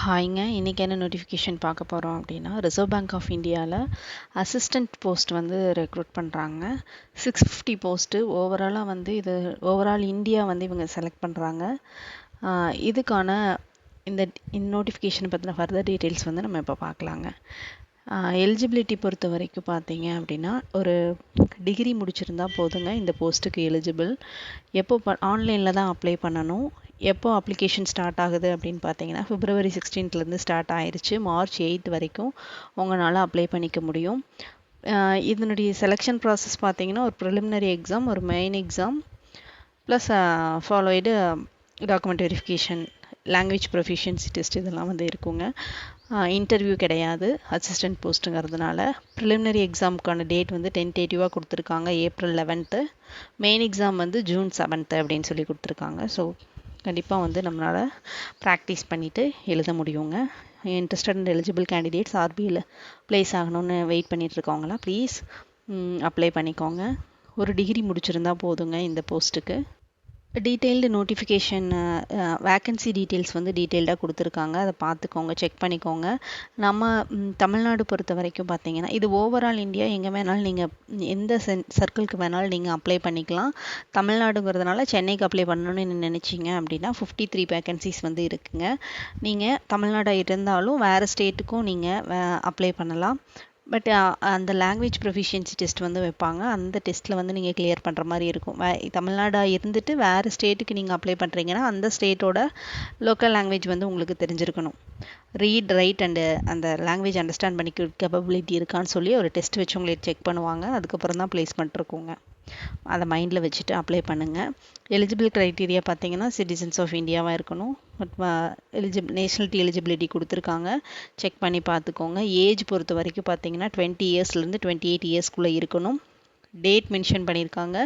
ஹாய்ங்க. இன்னைக்கு என்ன நோட்டிஃபிகேஷன் பார்க்க போகிறோம் அப்படின்னா, ரிசர்வ் பேங்க் ஆஃப் இந்தியாவில் அசிஸ்டண்ட் போஸ்ட் வந்து ரெக்ரூட் பண்ணுறாங்க. 650 போஸ்ட்டு ஓவராலாக வந்து இது ஓவரால் இந்தியா வந்து இவங்க செலக்ட் பண்ணுறாங்க. இதுக்கான இந்த நோட்டிஃபிகேஷனை பற்றின ஃபர்தர் டீட்டெயில்ஸ் வந்து நம்ம இப்போ பார்க்கலாங்க. எலிஜிபிலிட்டி பொறுத்த வரைக்கும் பார்த்தீங்க அப்படின்னா, ஒரு டிகிரி முடிச்சிருந்தா போதுங்க இந்த போஸ்ட்டுக்கு எலிஜிபிள். எப்போ ஆன்லைனில் தான் அப்ளை பண்ணணும். எப்போ அப்ளிகேஷன் ஸ்டார்ட் ஆகுது அப்படின்னு பார்த்தீங்கன்னா, February 16லேருந்து ஸ்டார்ட் ஆயிடுச்சு. March 8 வரைக்கும் உங்களால் அப்ளை பண்ணிக்க முடியும். இதனுடைய செலெக்ஷன் ப்ராசஸ் பார்த்தீங்கன்னா, ஒரு ப்ரிலிமினரி எக்ஸாம், ஒரு main exam, plus followed document verification, language proficiency test இதெல்லாம் வந்து இருக்குங்க. இன்டர்வியூ கிடையாது அசிஸ்டன்ட் போஸ்ட்டுங்கிறதுனால. ப்ரிலிமினரி எக்ஸாமுக்கான டேட் வந்து டென்டேட்டிவாக கொடுத்துருக்காங்க, April 11. மெயின் எக்ஸாம் வந்து June 7 அப்படின்னு சொல்லி கொடுத்துருக்காங்க. ஸோ கண்டிப்பாக வந்து நம்மளால் ப்ராக்டிஸ் பண்ணிவிட்டு எழுத முடியுங்க. இன்ட்ரெஸ்டட் அண்ட் எலிஜிபிள் கேண்டிடேட்ஸ் ஆர்பியில் ப்ளேஸ் ஆகணும்னு வெயிட் பண்ணிகிட்ருக்கவங்களா ப்ளீஸ் அப்ளை பண்ணிக்கோங்க. ஒரு டிகிரி முடிச்சிருந்தா போதுங்க இந்த போஸ்ட்டுக்கு. டீட்டெயில்டு நோட்டிஃபிகேஷன் வேக்கன்சி டீட்டெயில்ஸ் வந்து டீட்டெயில்டாக கொடுத்துருக்காங்க. அதை பார்த்துக்கோங்க, செக் பண்ணிக்கோங்க. நம்ம தமிழ்நாடு பொறுத்த வரைக்கும் பார்த்தீங்கன்னா, இது ஓவரால் இந்தியா எங்கே வேணாலும் நீங்கள் எந்த சர்க்கிளுக்கு வேணாலும் நீங்கள் அப்ளை பண்ணிக்கலாம். தமிழ்நாடுங்கிறதுனால சென்னைக்கு அப்ளை பண்ணணும்னு நினச்சிங்க அப்படின்னா 53 வேக்கன்சிஸ் வந்து இருக்குங்க. நீங்கள் தமிழ்நாடாக இருந்தாலும் வேறு ஸ்டேட்டுக்கும் நீங்கள் அப்ளை பண்ணலாம். பட் அந்த லாங்குவேஜ் ப்ரொஃபிஷியன்சி டெஸ்ட் வந்து வைப்பாங்க. அந்த டெஸ்ட்டில் வந்து நீங்கள் கிளியர் பண்ணுற மாதிரி இருக்கும். தமிழ்நாடாக இருந்துட்டு வேறு ஸ்டேட்டுக்கு நீங்கள் அப்ளை பண்ணுறீங்கன்னா அந்த ஸ்டேட்டோட லோக்கல் லாங்குவேஜ் வந்து உங்களுக்கு தெரிஞ்சிருக்கணும். ரீட், ரைட் அண்டு அந்த லாங்குவேஜ் அண்டர்ஸ்டாண்ட் பண்ணிக்க கேப்பபிலிட்டி இருக்கான்னு சொல்லி ஒரு டெஸ்ட் வச்சு உங்களுக்கு செக் பண்ணுவாங்க. அதுக்கப்புறம் தான் ப்ளேஸ்மெண்ட் இருக்குங்க. அதை மைண்டில் வச்சுட்டு அப்ளை பண்ணுங்கள். எலிஜிபிள் க்ரைட்டீரியா பார்த்தீங்கன்னா சிட்டிசன்ஸ் ஆஃப் இந்தியாவாக இருக்கணும். பட் நேஷ்னலிட்டி எலிஜிபிலிட்டி கொடுத்துருக்காங்க, செக் பண்ணி பார்த்துக்கோங்க. ஏஜ் பொறுத்த வரைக்கும் பார்த்தீங்கன்னா 20 இயர்ஸ்லேருந்து 28 இயர்ஸ்க்குள்ளே இருக்கணும். டேட் மென்ஷன் பண்ணியிருக்காங்க.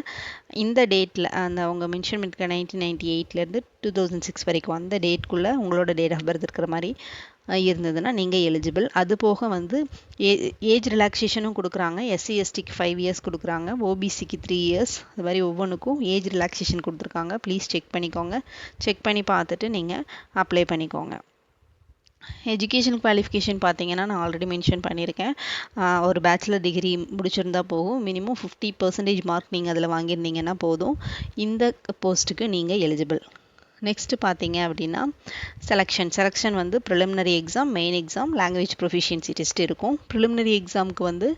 இந்த டேட்டில் அந்த அவங்க மென்ஷன் பண்ணியிருக்க 1998லேருந்து 2006 வரைக்கும் அந்த டேட்குள்ளே உங்களோட டேட் ஆஃப் பர்த் இருக்கிற மாதிரி இருந்ததுன்னா நீங்கள் எலிஜிபிள். அது போக வந்து ஏஜ் ரிலாக்ஸேஷனும் கொடுக்குறாங்க. SC STக்கு 5 இயர்ஸ் கொடுக்குறாங்க, OBCக்கு 3 இயர்ஸ். அது மாதிரி ஒவ்வொன்றுக்கும் ஏஜ் ரிலாக்ஸேஷன் கொடுத்துருக்காங்க. ப்ளீஸ் செக் பண்ணிக்கோங்க. செக் பண்ணி பார்த்துட்டு நீங்கள் அப்ளை பண்ணிக்கோங்க. எஜுகேஷன் குவாலிஃபிகேஷன் பார்த்தீங்கன்னா நான் ஆல்ரெடி மென்ஷன் பண்ணியிருக்கேன். ஒரு பேச்சுலர் டிகிரி முடிச்சிருந்தா போகும். மினிமம் 50% மார்க் நீங்கள் அதில் வாங்கியிருந்தீங்கன்னா போதும். இந்த போஸ்ட்டுக்கு நீங்கள் எலிஜிபிள். நெக்ஸ்ட்டு பார்த்தீங்க அப்படின்னா செலெக்ஷன் வந்து preliminary exam, main exam, language proficiency test இருக்கும். ப்ரிலிமினரி எக்ஸாமுக்கு வந்து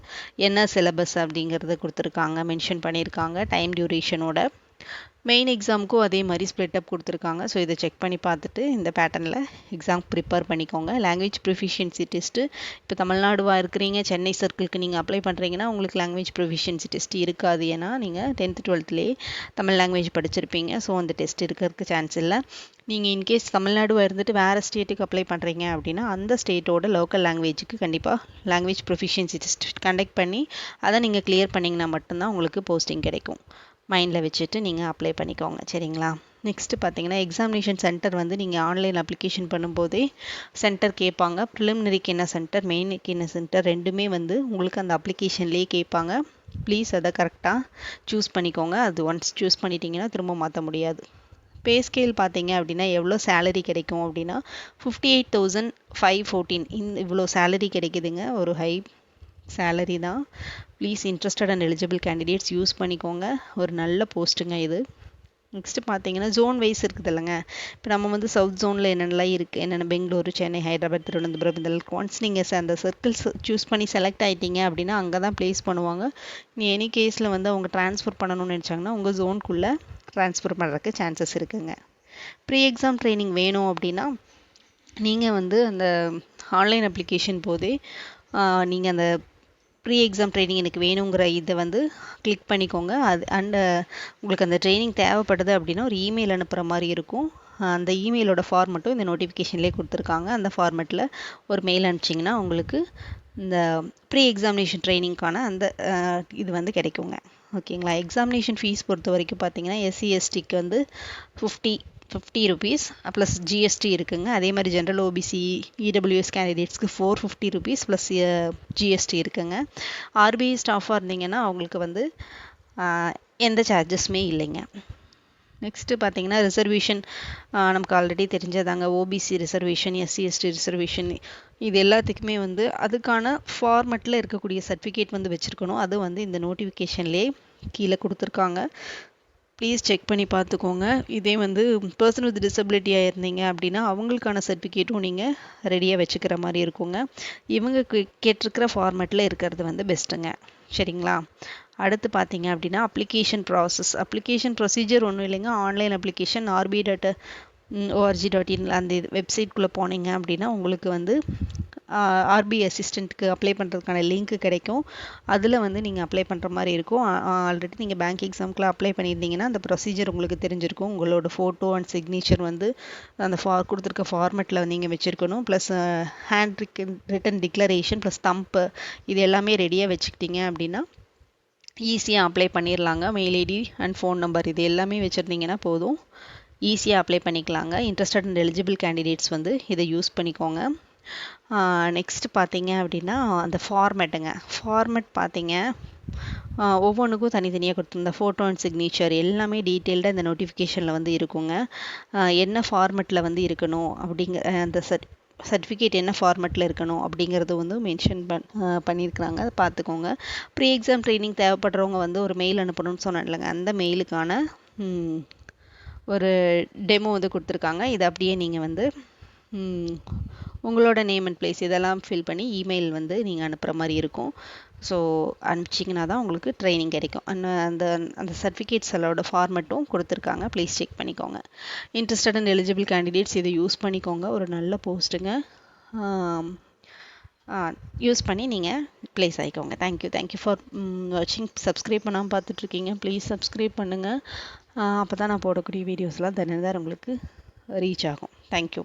என்ன சிலபஸ் அப்படிங்கிறத கொடுத்துருக்காங்க, மென்ஷன் பண்ணியிருக்காங்க டைம் டியூரேஷனோட. மெயின் எக்ஸாமுக்கும் அதே மாதிரி ஸ்ப்ளிட் அப் கொடுத்துருக்காங்க. ஸோ இதை செக் பண்ணி பார்த்துட்டு இந்த பேட்டர்னில் எக்ஸாம் ப்ரிப்பேர் பண்ணிக்கோங்க. லாங்குவேஜ் ப்ரொஃபிஷியன்சி டெஸ்ட்டு இப்போ தமிழ்நாடுவா இருக்கிறீங்க, சென்னை சர்க்கிளுக்கு நீங்கள் அப்ளை பண்ணுறீங்கன்னா உங்களுக்கு லாங்குவேஜ் ப்ரொஃபிஷியன்சி டெஸ்ட் இருக்காது. ஏன்னா நீங்கள் 10th 12thலேயே தமிழ் லாங்குவேஜ் படிச்சிருப்பீங்க. ஸோ அந்த டெஸ்ட் இருக்கிறதுக்கு சான்ஸ் இல்லை. நீங்கள் இன்கேஸ் தமிழ்நாடுவா இருந்துட்டு வேறு ஸ்டேட்டுக்கு அப்ளை பண்ணுறீங்க அப்படின்னா அந்த ஸ்டேட்டோட லோக்கல் லாங்குவேஜுக்கு கண்டிப்பாக லாங்குவேஜ் ப்ரொஃபிஷியன்சி டெஸ்ட் கண்டக்ட் பண்ணி அதை நீங்கள் கிளியர் பண்ணிங்கன்னா மட்டும்தான் உங்களுக்கு போஸ்டிங் கிடைக்கும். மைண்டில் வச்சுட்டு நீங்கள் அப்ளை பண்ணிக்கோங்க, சரிங்களா? நெக்ஸ்ட்டு பார்த்தீங்கன்னா எக்ஸாமினேஷன் சென்டர் வந்து நீங்கள் ஆன்லைன் அப்ளிகேஷன் பண்ணும்போதே சென்டர் கேட்பாங்க. ப்ரிலிமினரிக்கு என்ன சென்டர், மெயினுக்கு என்ன சென்டர், ரெண்டுமே வந்து உங்களுக்கு அந்த அப்ளிகேஷன்லேயே கேட்பாங்க. ப்ளீஸ் அதை கரெக்டாக சூஸ் பண்ணிக்கோங்க. அது ஒன்ஸ் சூஸ் பண்ணிட்டீங்கன்னா திரும்ப மாற்ற முடியாது. பே ஸ்கேல் பார்த்தீங்க அப்படின்னா எவ்வளோ சேலரி கிடைக்கும் அப்படின்னா 58,514 இவ்வளோ சேலரி கிடைக்குதுங்க. ஒரு ஹை சேலரி தான். Please interested and eligible candidates use பண்ணிக்கோங்க. ஒரு நல்ல போஸ்ட்டுங்க இது. நெக்ஸ்ட்டு பார்த்தீங்கன்னா ஜோன் வைஸ் இருக்குது இல்லைங்க. இப்போ நம்ம வந்து சவுத் ஜோனில் என்னென்னலாம் இருக்குது, என்னென்ன பெங்களூரு, சென்னை, ஹைதராபாத், திருவனந்தபுரம், இதெல்லாம் ஒன்ஸ் நீங்கள் அந்த சர்க்கிள்ஸ் சூஸ் பண்ணி செலக்ட் ஆகிட்டீங்க அப்படின்னா அங்கே தான் ப்ளேஸ் பண்ணுவாங்க. நீ எனி கேஸில் வந்து அவங்க ட்ரான்ஸ்ஃபர் பண்ணணும்னு நினச்சாங்கன்னா உங்கள் ஜோனுக்குள்ளே ட்ரான்ஸ்ஃபர் பண்ணுறதுக்கு சான்சஸ் இருக்குங்க. ப்ரீ எக்ஸாம் ட்ரைனிங் வேணும் அப்படின்னா நீங்கள் வந்து அந்த ஆன்லைன் அப்ளிகேஷன் போதே நீங்கள் அந்த ப்ரீ எக்ஸாம் ட்ரைனிங் எனக்கு வேணுங்கிற இதை வந்து கிளிக் பண்ணிக்கோங்க. அது உங்களுக்கு அந்த ட்ரைனிங் தேவைப்படுது அப்படின்னா ஒரு இமெயில் அனுப்புகிற மாதிரி இருக்கும். அந்த இமெயிலோட ஃபார்மெட்டும் இந்த நோட்டிஃபிகேஷன்லேயே கொடுத்துருக்காங்க. அந்த ஃபார்மெட்டில் ஒரு மெயில் அனுப்பிச்சிங்கன்னா உங்களுக்கு இந்த ப்ரீ எக்ஸாமினேஷன் ட்ரைனிங்க்கான அந்த இது வந்து கிடைக்குங்க. ஓகேங்களா? எக்ஸாமினேஷன் ஃபீஸ் பொறுத்த வரைக்கும் பார்த்தீங்கன்னா SC STக்கு வந்து 50 rupees ப்ளஸ் GST இருக்குங்க. அதே மாதிரி general OBC EWS கேண்டிடேட்ஸ்க்கு 450 rupees plus GST இருக்குங்க. RBI ஸ்டாஃபாக இருந்தீங்கன்னா அவங்களுக்கு வந்து எந்த சார்ஜஸுமே இல்லைங்க. நெக்ஸ்ட்டு பார்த்தீங்கன்னா ரிசர்வேஷன் நமக்கு ஆல்ரெடி தெரிஞ்சதாங்க. OBC reservation, SC ST reservation இது எல்லாத்துக்குமே வந்து அதுக்கான ஃபார்மெட்டில் இருக்கக்கூடிய சர்டிஃபிகேட் வந்து வச்சுருக்கணும். அது வந்து இந்த நோட்டிஃபிகேஷன்லேயே கீழே கொடுத்துருக்காங்க. ப்ளீஸ் செக் பண்ணி பார்த்துக்கோங்க. இதே வந்து பர்சன் வித் டிசபிலிட்டியாக இருந்தீங்க அப்படின்னா அவங்களுக்கான சர்டிஃபிகேட்டும் நீங்கள் ரெடியாக வச்சுக்கிற மாதிரி இருக்குங்க. இவங்க கேட்டிருக்கிற ஃபார்மேட்டில் இருக்கிறது வந்து பெஸ்ட்டுங்க. சரிங்களா? அடுத்து பார்த்தீங்க அப்படின்னா அப்ளிகேஷன் ப்ராசஸ். அப்ளிகேஷன் ப்ரொசீஜர் ஒன்றும் இல்லைங்க. ஆன்லைன் அப்ளிகேஷன் rb.org.in அந்த வெப்சைட்குள்ளே போனீங்க அப்படின்னா உங்களுக்கு வந்து ஆர்பி அசிஸ்டண்ட்டுக்கு அப்ளை பண்ணுறதுக்கான லிங்க் கிடைக்கும். அதில் வந்து நீங்கள் அப்ளை பண்ணுற மாதிரி இருக்கும். ஆல்ரெடி நீங்கள் பேங்க் எக்ஸாம்க்குலாம் அப்ளை பண்ணியிருந்தீங்கன்னா அந்த ப்ரொசீஜர் உங்களுக்கு தெரிஞ்சிருக்கும். உங்களோட ஃபோட்டோ அண்ட் சிக்னேச்சர் வந்து அந்த கொடுத்துருக்க ஃபார்மெட்டில் நீங்கள் வச்சுருக்கணும். Plus hand written declaration plus தம்பு இது எல்லாமே ரெடியாக வச்சுக்கிட்டீங்க அப்படின்னா ஈஸியாக அப்ளை பண்ணிடலாங்க. Mail ID and phone number இது எல்லாமே வச்சுருந்தீங்கன்னா போதும், ஈஸியாக அப்ளை பண்ணிக்கலாங்க. இன்ட்ரெஸ்டட் அண்ட் எலிஜிபிள் கேண்டிடேட்ஸ் வந்து இதை யூஸ் பண்ணிக்கோங்க. நெக்ஸ்ட் பார்த்தீங்க அப்படின்னா அந்த ஃபார்மேட்டுங்க. ஃபார்மேட் பார்த்தீங்க ஒவ்வொன்றுக்கும் தனித்தனியாக கொடுத்துருந்த ஃபோட்டோ அண்ட் சிக்னேச்சர் எல்லாமே டீட்டெயில்டாக இந்த நோட்டிஃபிகேஷனில் வந்து இருக்குங்க. என்ன ஃபார்மேட்டில் வந்து இருக்கணும் அப்படிங்கிற அந்த சர்டிஃபிகேட் என்ன ஃபார்மேட்டில் இருக்கணும் அப்படிங்கிறது வந்து மென்ஷன் பண்ணியிருக்கிறாங்க. அதை பார்த்துக்கோங்க. ப்ரீ எக்ஸாம் ட்ரைனிங் தேவைப்படுறவங்க வந்து ஒரு மெயில் அனுப்பணும்னு சொன்னேன் இல்லைங்க, அந்த மெயிலுக்கான ஒரு டெமோ வந்து கொடுத்துருக்காங்க. இதை அப்படியே நீங்கள் வந்து உங்களோட நேம் அண்ட் பிளேஸ் இதெல்லாம் ஃபில் பண்ணி இமெயில் வந்து நீங்கள் அனுப்புகிற மாதிரி இருக்கும். ஸோ அனுப்பிச்சிங்கன்னா தான் உங்களுக்கு ட்ரைனிங் கிடைக்கும். அந்த அந்த சர்டிஃபிகேட்ஸ் எல்லோட ஃபார்மெட்டும் கொடுத்துருக்காங்க. ப்ளீஸ் செக் பண்ணிக்கோங்க. இன்ட்ரெஸ்டட் அண்ட் எலிஜிபிள் கேண்டிடேட்ஸ் இதை யூஸ் பண்ணிக்கோங்க. ஒரு நல்ல போஸ்ட்டுங்க. யூஸ் பண்ணி நீங்கள் ப்ளேஸ் ஆகிக்கோங்க. தேங்க்யூ ஃபார் வாட்சிங். சப்ஸ்கிரைப் பண்ணாமல் பார்த்துட்ருக்கீங்க, ப்ளீஸ் சப்ஸ்கிரைப் பண்ணுங்கள். அப்போ தான் நான் போடக்கூடிய வீடியோஸ்லாம் தினம் உங்களுக்கு ரீச் ஆகும். தேங்க்யூ.